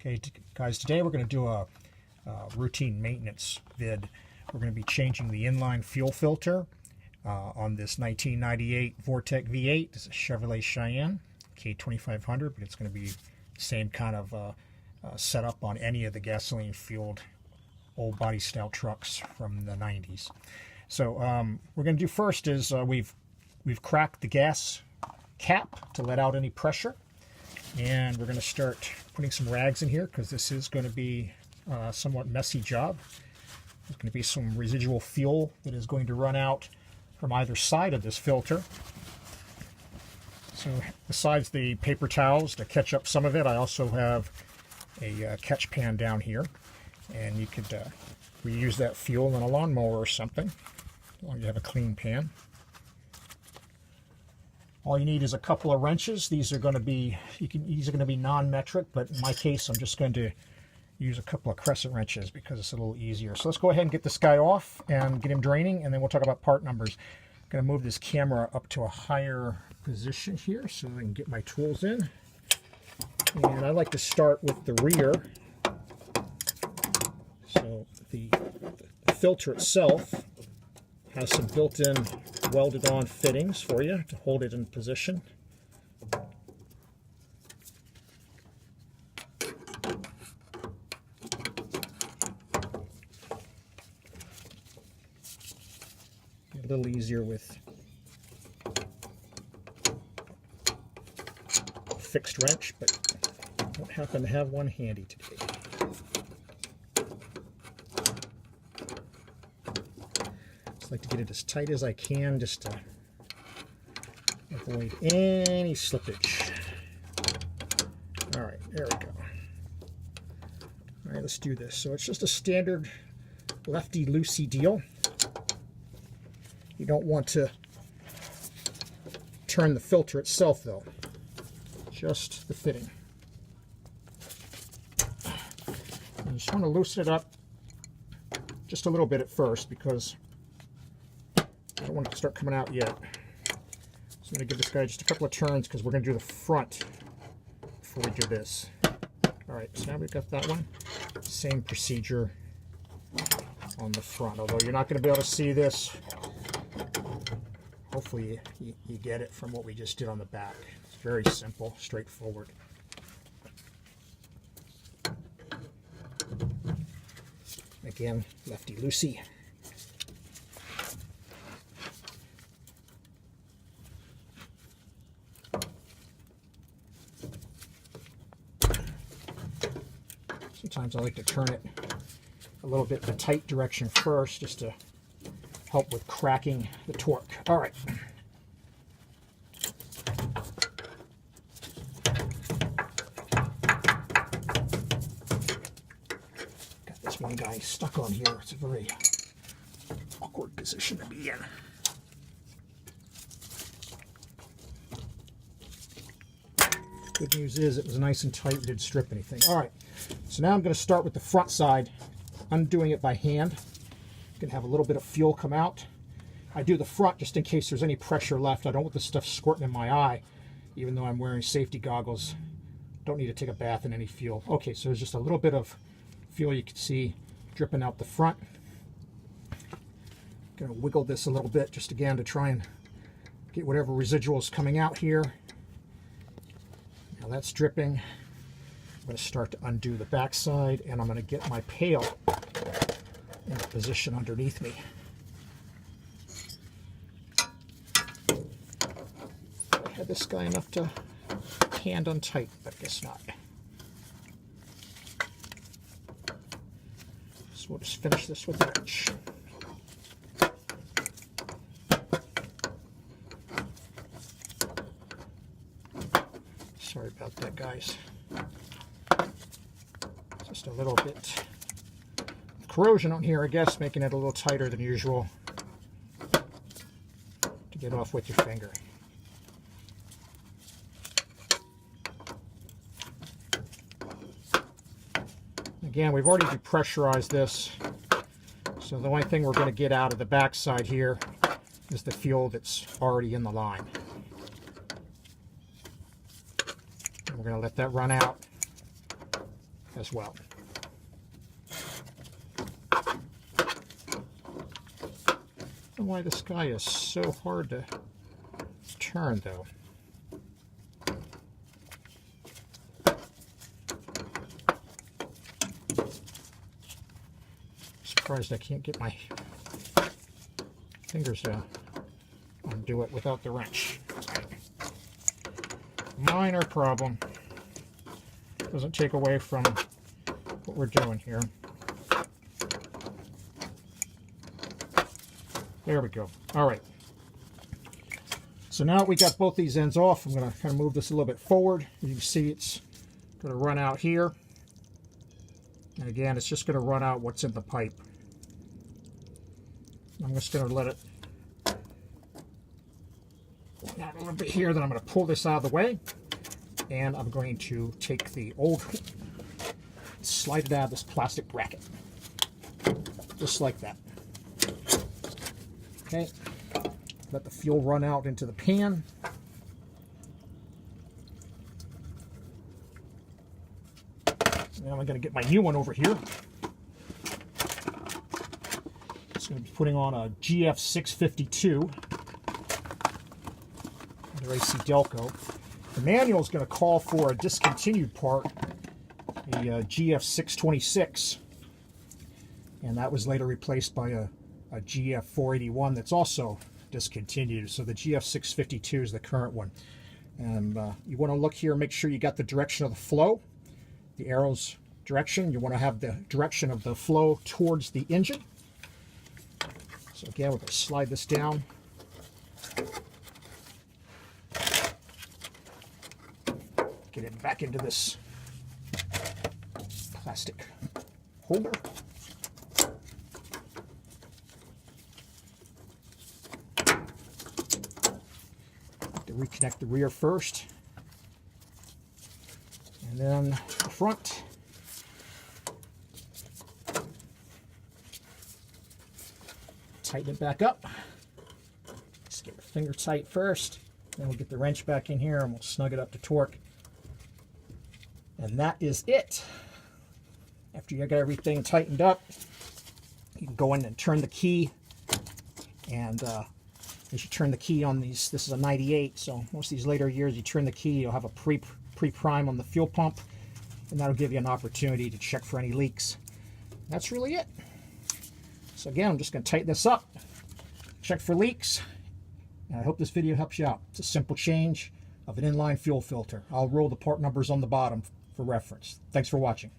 Okay, guys, today we're going to do a routine maintenance vid. We're going to be changing the inline fuel filter on this 1998 Vortec V8. This is a Chevrolet Cheyenne K2500, but it's going to be the same kind of setup on any of the gasoline-fueled old body style trucks from the 90s. So we're going to do first is we've cracked the gas cap to let out any pressure. And we're going to start putting some rags in here because this is going to be a somewhat messy job. There's going to be some residual fuel that is going to run out from either side of this filter. So besides the paper towels to catch up some of it, I also have a catch pan down here. And you could reuse that fuel in a lawnmower or something, as long as you have a clean pan. All you need is a couple of wrenches. These are going to be non-metric, but in my case, I'm just going to use a couple of crescent wrenches because it's a little easier. So let's go ahead and get this guy off and get him draining, and then we'll talk about part numbers. I'm going to move this camera up to a higher position here so I can get my tools in. And I like to start with the rear. So the filter itself has some built-in welded-on fittings for you to hold it in position. A little easier with a fixed wrench, but I don't happen to have one handy today. I like to get it as tight as I can just to avoid any slippage. All right, there we go. All right, let's do this. So it's just a standard lefty-loosey deal. You don't want to turn the filter itself, though. Just the fitting. You just want to loosen it up just a little bit at first because I don't want it to start coming out yet. So I'm going to give this guy just a couple of turns because we're going to do the front before we do this. All right, so now we've got that one. Same procedure on the front, although you're not going to be able to see this. Hopefully you get it from what we just did on the back. It's very simple, straightforward. Again, lefty-loosey. Sometimes I like to turn it a little bit in the tight direction first just to help with cracking the torque. All right. Got this one guy stuck on here. It's a very awkward position to be in. Good news is it was nice and tight and didn't strip anything. All right. So now I'm going to start with the front side, undoing it by hand. I'm going to have a little bit of fuel come out. I do the front just in case there's any pressure left. I don't want this stuff squirting in my eye, even though I'm wearing safety goggles. Don't need to take a bath in any fuel. Okay, so there's just a little bit of fuel you can see dripping out the front. Going to wiggle this a little bit just again to try and get whatever residual is coming out here. Now that's dripping. I'm going to start to undo the backside, and I'm going to get my pail in position underneath me. I had this guy enough to hand untighten, but I guess not. So we'll just finish this with a wrench. Sorry about that, guys. Just a little bit of corrosion on here, I guess, making it a little tighter than usual to get off with your finger. Again, we've already depressurized this, so the only thing we're going to get out of the backside here is the fuel that's already in the line. And we're going to let that run out as well. I don't know why this guy is so hard to turn, though. Surprised I can't get my fingers to undo it without the wrench. Minor problem. Doesn't take away from what we're doing here. There we go. All right. So now we got both these ends off. I'm going to kind of move this a little bit forward. You can see it's going to run out here. And again, it's just going to run out what's in the pipe. I'm just going to let it run out a little bit here. Then I'm going to pull this out of the way. And I'm going to take the old, slide it out of this plastic bracket. Just like that. Okay. Let the fuel run out into the pan. Now I'm going to get my new one over here. It's going to be putting on a GF652 under AC Delco. The manual is going to call for a discontinued part, the GF626, and that was later replaced by a GF481 that's also discontinued. So the GF652 is the current one. And you want to look here and make sure you got the direction of the flow, the arrow's direction. You want to have the direction of the flow towards the engine. So again, we're going to slide this down. Get it back into this plastic holder. Reconnect the rear first, and then the front. Tighten it back up. Just get the finger tight first, then we'll get the wrench back in here and we'll snug it up to torque. And that is it. After you got everything tightened up, you can go in and turn the key, and as you turn the key on these, this is a 98, so most of these later years you turn the key, you'll have a pre-prime on the fuel pump, and that'll give you an opportunity to check for any leaks. That's really it. So again, I'm just going to tighten this up, check for leaks, and I hope this video helps you out. It's a simple change of an inline fuel filter. I'll roll the part numbers on the bottom for reference. Thanks for watching.